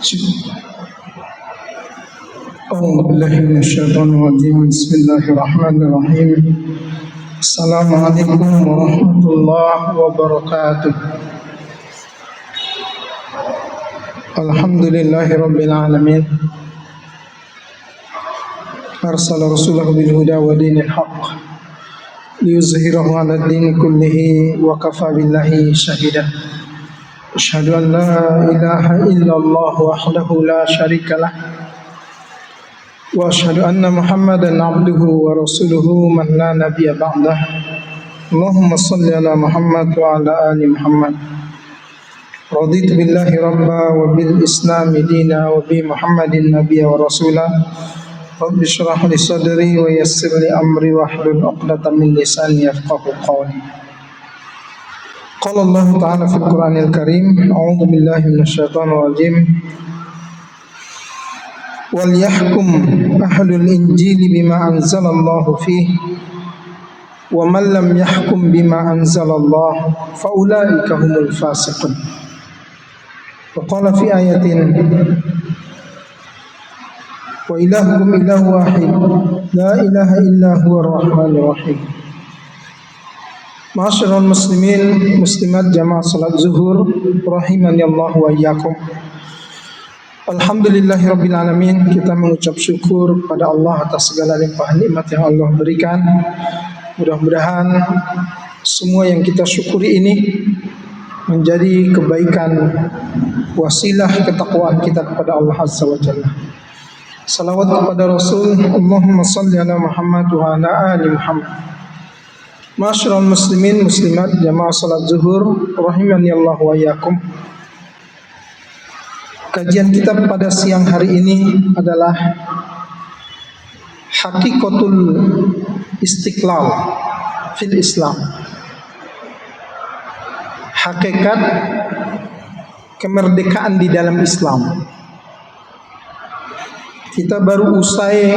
أعوذ بالله من الشيطان الرجيم. بسم الله الرحمن الرحيم. السلام عليكم ورحمة الله وبركاته. الحمد لله رب العالمين. أرسل رسوله بالهدى ودين الحق ليظهره على الدين كله وكفى بالله شهيدا. أشهد أن لا إله إلا الله وحده لا شريك له وأشهد أن محمدا عبده ورسوله من لا نبي بعده. اللهم صل على محمد وعلى آل محمد. رضيت بالله ربا وبالإسلام دينا وبمحمد نبيا ورسولا. رب اشرح لي صدري ويسر لي أمري واحلل عقدة من لساني يفقهوا قولي. قال الله تعالى في القرآن الكريم: أعوذ بالله من الشيطان الرجيم. وَلْيَحْكُمْ أَهْلُ الْإِنْجِيلِ بِمَا أَنْزَلَ اللَّهُ فِيهِ وَمَنْ لَمْ يَحْكُمْ بِمَا أَنْزَلَ اللَّهُ فَأُولَئِكَ هُمُ الْفَاسِقُونَ. وقال في آية: وإلهكم إله واحد لا إله إلا هو الرحمن الرحيم. Ma'asyiral muslimin muslimat jamaah salat zuhur rahimani Allah wa iyyakum. Alhamdulillahirabbil alamin, kita mengucap syukur pada Allah atas segala limpahan nikmat yang Allah berikan. Mudah-mudahan semua yang kita syukuri ini menjadi kebaikan, wasilah ketakwaan kita kepada Allah Azza wa Jalla. Salawat kepada Rasul, Allahumma salli ala Muhammad wa ala ali Muhammad. Ma'asyiral muslimin muslimat jamaah salat zuhur rahimani Allah wa iyyakum. Kajian kita pada siang hari ini adalah Hakikatul Istiqlal fil Islam. Hakikat kemerdekaan di dalam Islam. Kita baru usai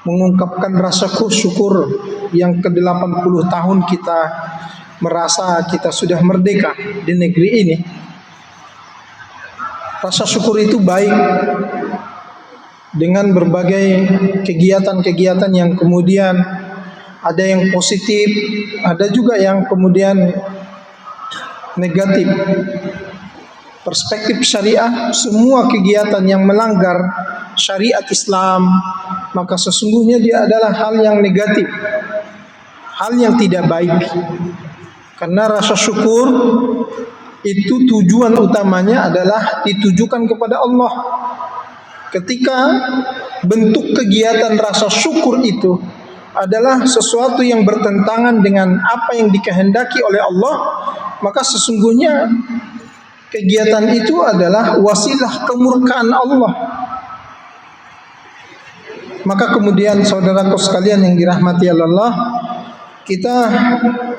mengungkapkan rasa syukur yang ke-80 tahun kita merasa kita sudah merdeka di negeri ini. Rasa syukur itu baik dengan berbagai kegiatan-kegiatan yang kemudian ada yang positif, ada juga yang kemudian negatif. Perspektif syariah, semua kegiatan yang melanggar syariat Islam, maka sesungguhnya dia adalah hal yang negatif, hal yang tidak baik. Karena rasa syukur itu tujuan utamanya adalah ditujukan kepada Allah. Ketika bentuk kegiatan rasa syukur itu adalah sesuatu yang bertentangan dengan apa yang dikehendaki oleh Allah, maka sesungguhnya kegiatan itu adalah wasilah kemurkaan Allah. Maka kemudian saudaraku sekalian yang dirahmati Allah, kita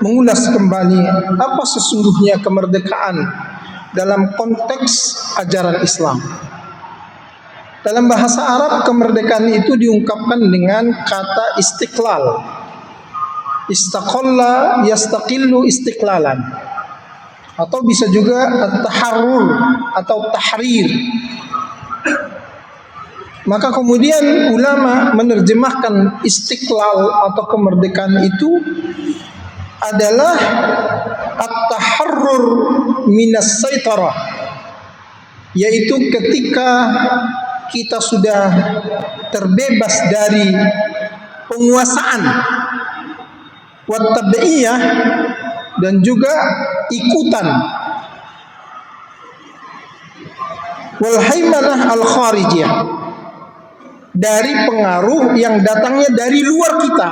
mengulas kembali apa sesungguhnya kemerdekaan dalam konteks ajaran Islam. Dalam bahasa Arab, kemerdekaan itu diungkapkan dengan kata istiqlal. Istaqalla yastaqillu istiqlalan. Atau bisa juga at-taharrur atau tahrir. Maka kemudian ulama menerjemahkan istiqlal atau kemerdekaan itu adalah at-taharrur minas saitarah, yaitu ketika kita sudah terbebas dari penguasaan, wa tabi'iyah, dan juga ikutan, wal haimanah al kharijiyah, dari pengaruh yang datangnya dari luar kita.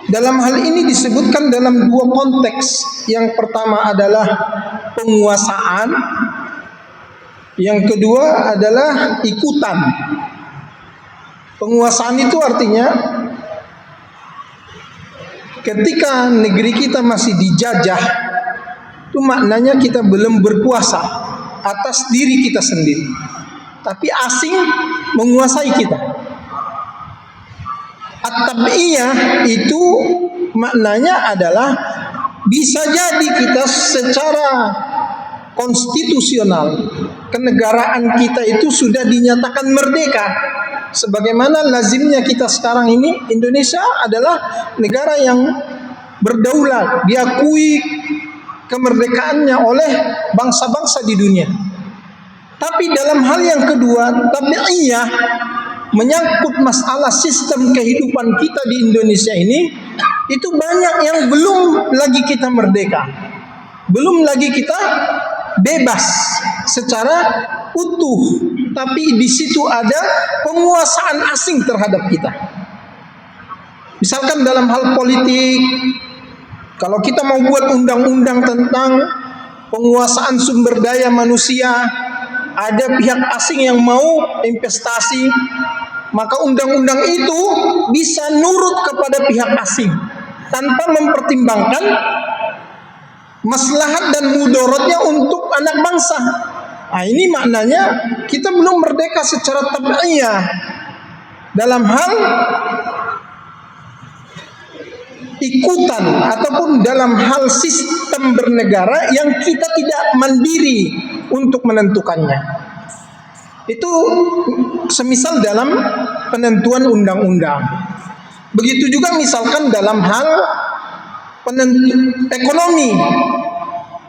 Dalam hal ini disebutkan dalam dua konteks. Yang pertama adalah penguasaan, yang kedua adalah ikutan. Penguasaan itu artinya ketika negeri kita masih dijajah, itu maknanya kita belum berkuasa atas diri kita sendiri, tapi asing menguasai kita. At-tabi'iyah itu maknanya adalah bisa jadi kita secara konstitusional kenegaraan kita itu sudah dinyatakan merdeka. Sebagaimana lazimnya kita sekarang ini, Indonesia adalah negara yang berdaulat, diakui kemerdekaannya oleh bangsa-bangsa di dunia. Tapi dalam hal yang kedua, tabi'iyah, menyangkut masalah sistem kehidupan kita di Indonesia ini, itu banyak yang belum lagi kita merdeka, belum lagi kita bebas secara utuh, tapi di situ ada penguasaan asing terhadap kita. Misalkan dalam hal politik, kalau kita mau buat undang-undang tentang penguasaan sumber daya manusia, ada pihak asing yang mau investasi, maka undang-undang itu bisa nurut kepada pihak asing tanpa mempertimbangkan maslahat dan mudaratnya untuk anak bangsa. Nah, ini maknanya kita belum merdeka secara tabi'iyah dalam hal ikutan ataupun dalam hal sistem bernegara yang kita tidak mandiri untuk menentukannya. Itu semisal dalam penentuan undang-undang. Begitu juga misalkan dalam hal ekonomi.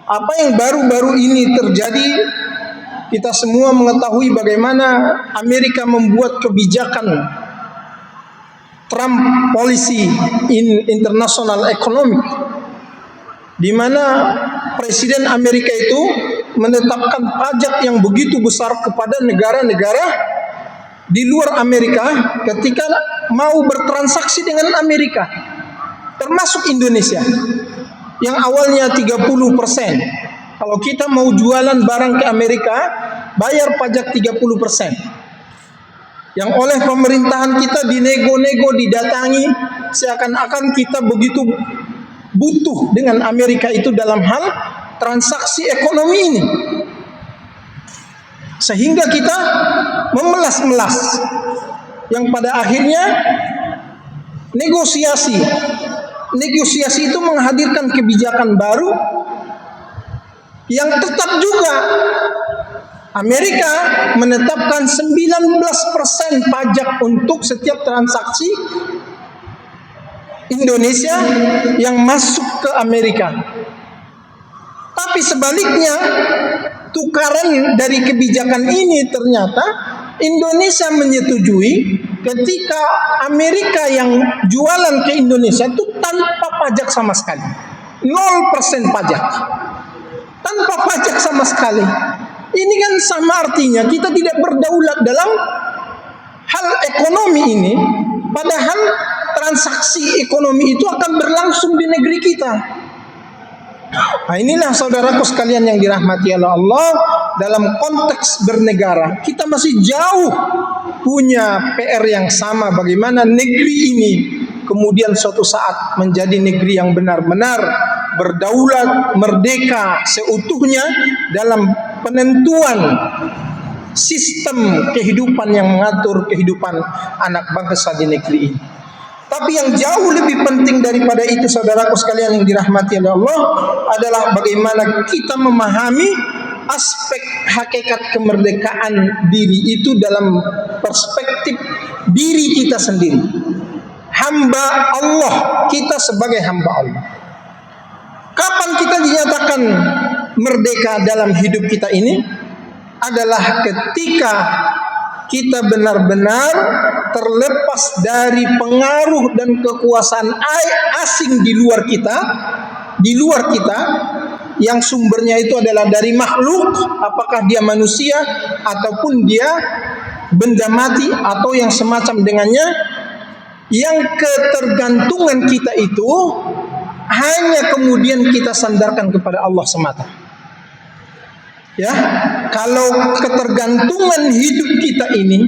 Apa yang baru-baru ini terjadi, kita semua mengetahui bagaimana Amerika membuat kebijakan Trump policy in international economic, di mana Presiden Amerika itu menetapkan pajak yang begitu besar kepada negara-negara di luar Amerika ketika mau bertransaksi dengan Amerika, termasuk Indonesia yang awalnya 30%. Kalau kita mau jualan barang ke Amerika, bayar pajak 30%. Yang oleh pemerintahan kita dinego-nego, didatangi, seakan-akan kita begitu butuh dengan Amerika itu dalam hal transaksi ekonomi ini, sehingga kita memelas-melas, yang pada akhirnya negosiasi itu menghadirkan kebijakan baru yang tetap juga Amerika menetapkan 19% pajak untuk setiap transaksi Indonesia yang masuk ke Amerika. Tapi sebaliknya, tukaran dari kebijakan ini ternyata Indonesia menyetujui ketika Amerika yang jualan ke Indonesia itu tanpa pajak sama sekali. 0% pajak. Tanpa pajak sama sekali. Ini kan sama artinya kita tidak berdaulat dalam hal ekonomi ini, padahal transaksi ekonomi itu akan berlangsung di negeri kita. Nah, inilah saudaraku sekalian yang dirahmati oleh Allah, dalam konteks bernegara kita masih jauh punya PR yang sama, bagaimana negeri ini kemudian suatu saat menjadi negeri yang benar-benar berdaulat, merdeka seutuhnya dalam penentuan sistem kehidupan yang mengatur kehidupan anak bangsa di negeri ini. Tapi yang jauh lebih penting daripada itu, saudaraku sekalian yang dirahmati oleh Allah, adalah bagaimana kita memahami aspek hakikat kemerdekaan diri itu dalam perspektif diri kita sendiri. Hamba Allah, kita sebagai hamba Allah. Kapan kita dinyatakan merdeka dalam hidup kita ini? Adalah ketika kita benar-benar terlepas dari pengaruh dan kekuasaan asing di luar kita, yang sumbernya itu adalah dari makhluk, apakah dia manusia ataupun dia benda mati atau yang semacam dengannya, yang ketergantungan kita itu hanya kemudian kita sandarkan kepada Allah semata. Ya, kalau ketergantungan hidup kita ini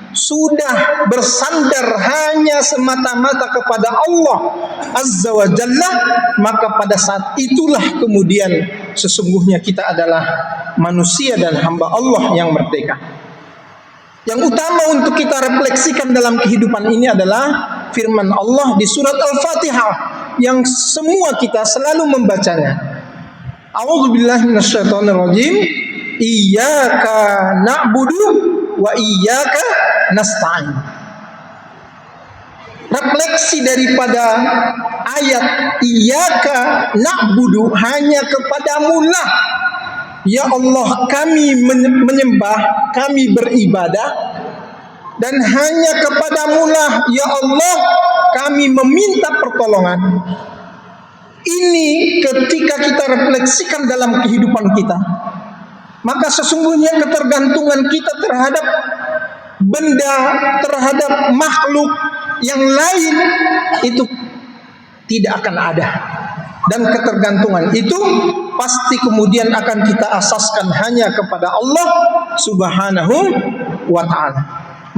sudah bersandar hanya semata-mata kepada Allah Azza wa Jalla, maka pada saat itulah kemudian sesungguhnya kita adalah manusia dan hamba Allah yang merdeka. Yang utama untuk kita refleksikan dalam kehidupan ini adalah firman Allah di surat Al-Fatihah yang semua kita selalu membacanya. A'udzubillahi minasyaitonirrajim. Iyyaka na'budu wa iyyaka nasta'in. Refleksi daripada ayat iyyaka na'budu, hanya kepadamu lah ya Allah kami menyembah, kami beribadah, dan hanya kepadamu lah ya Allah kami meminta pertolongan. Ini ketika kita refleksikan dalam kehidupan kita, maka sesungguhnya ketergantungan kita terhadap benda, terhadap makhluk yang lain itu tidak akan ada. Dan ketergantungan itu pasti kemudian akan kita asaskan hanya kepada Allah Subhanahu wa ta'ala.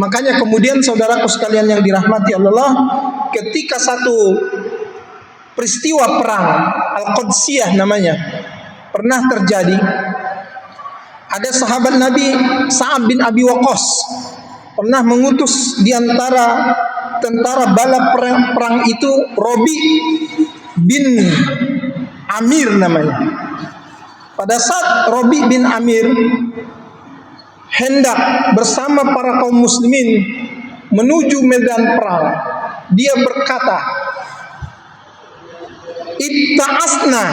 Makanya kemudian saudaraku sekalian yang dirahmati Allah, ketika satu peristiwa perang Al-Qadsiyah namanya pernah terjadi, ada sahabat Nabi Sa'ad bin Abi Waqqas pernah mengutus di antara tentara bala perang itu Robi bin Amir namanya. Pada saat Robi bin Amir hendak bersama para kaum muslimin menuju medan perang, dia berkata, "Ibta'asna,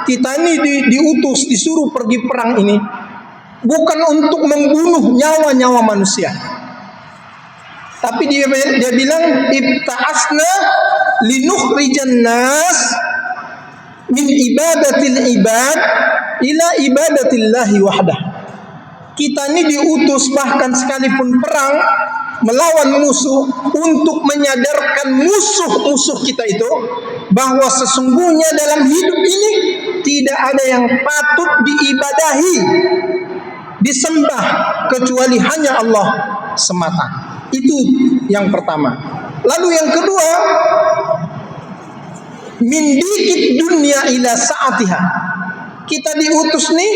kita ini diutus, disuruh pergi perang ini bukan untuk membunuh nyawa-nyawa manusia." Tapi dia bilang, "Ibta'asna linukhrijan nas min ibadatil ibad ila ibadatillahi wahdah." Kita ini diutus bahkan sekalipun perang melawan musuh untuk menyadarkan musuh-musuh kita itu bahwa sesungguhnya dalam hidup ini tidak ada yang patut diibadahi, disembah kecuali hanya Allah semata. Itu yang pertama. Lalu yang kedua, min dikit dunia ila saatiha. Kita diutus nih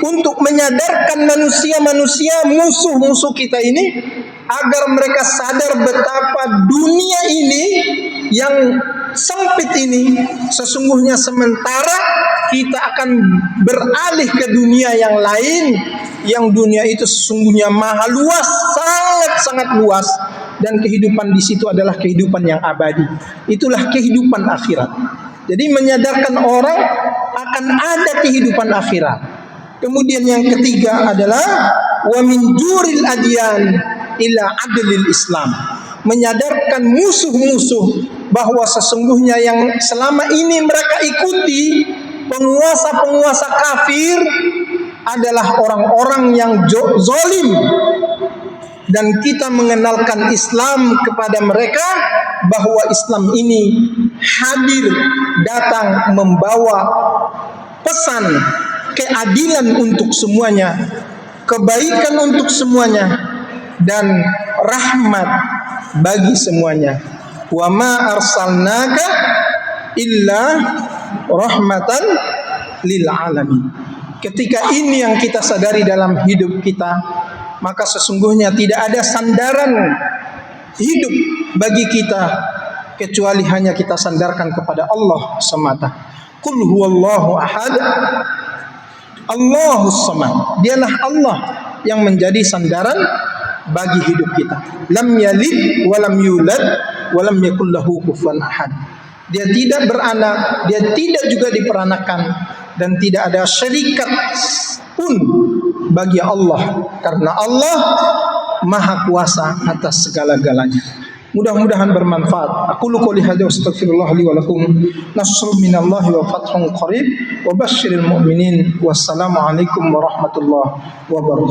untuk menyadarkan manusia-manusia musuh-musuh kita ini agar mereka sadar betapa dunia ini yang sempit ini sesungguhnya sementara. Kita akan beralih ke dunia yang lain, yang dunia itu sesungguhnya maha luas, sangat-sangat luas, dan kehidupan di situ adalah kehidupan yang abadi. Itulah kehidupan akhirat. Jadi menyadarkan orang akan ada kehidupan akhirat. Kemudian yang ketiga adalah wa min juril adyan ila adlil Islam. Menyadarkan musuh-musuh bahwa sesungguhnya yang selama ini mereka ikuti penguasa-penguasa kafir adalah orang-orang yang zalim, dan kita mengenalkan Islam kepada mereka bahwa Islam ini hadir, datang membawa pesan keadilan untuk semuanya, kebaikan untuk semuanya, dan rahmat bagi semuanya. Wa ma arsalnaka illa rahmatan lil alamin. Ketika ini yang kita sadari dalam hidup kita, maka sesungguhnya tidak ada sandaran hidup bagi kita kecuali hanya kita sandarkan kepada Allah semata. Qul huwallahu ahad, Allahus samad. Dialah Allah yang menjadi sandaran bagi hidup kita. Lam yalid wa lam yulad wa lam yakul lahu kufuwan ahad. Dia tidak beranak, dia tidak juga diperanakan, dan tidak ada syarikat pun bagi Allah, karena Allah Maha Kuasa atas segala-galanya. Mudah-mudahan bermanfaat. Aku qouli hadza wa astaghfirullah li wa lakum. Nasrun minallahi wa fathun qarib wa basyiril mu'minin. Wassalamu alaikum warahmatullahi wabarakatuh.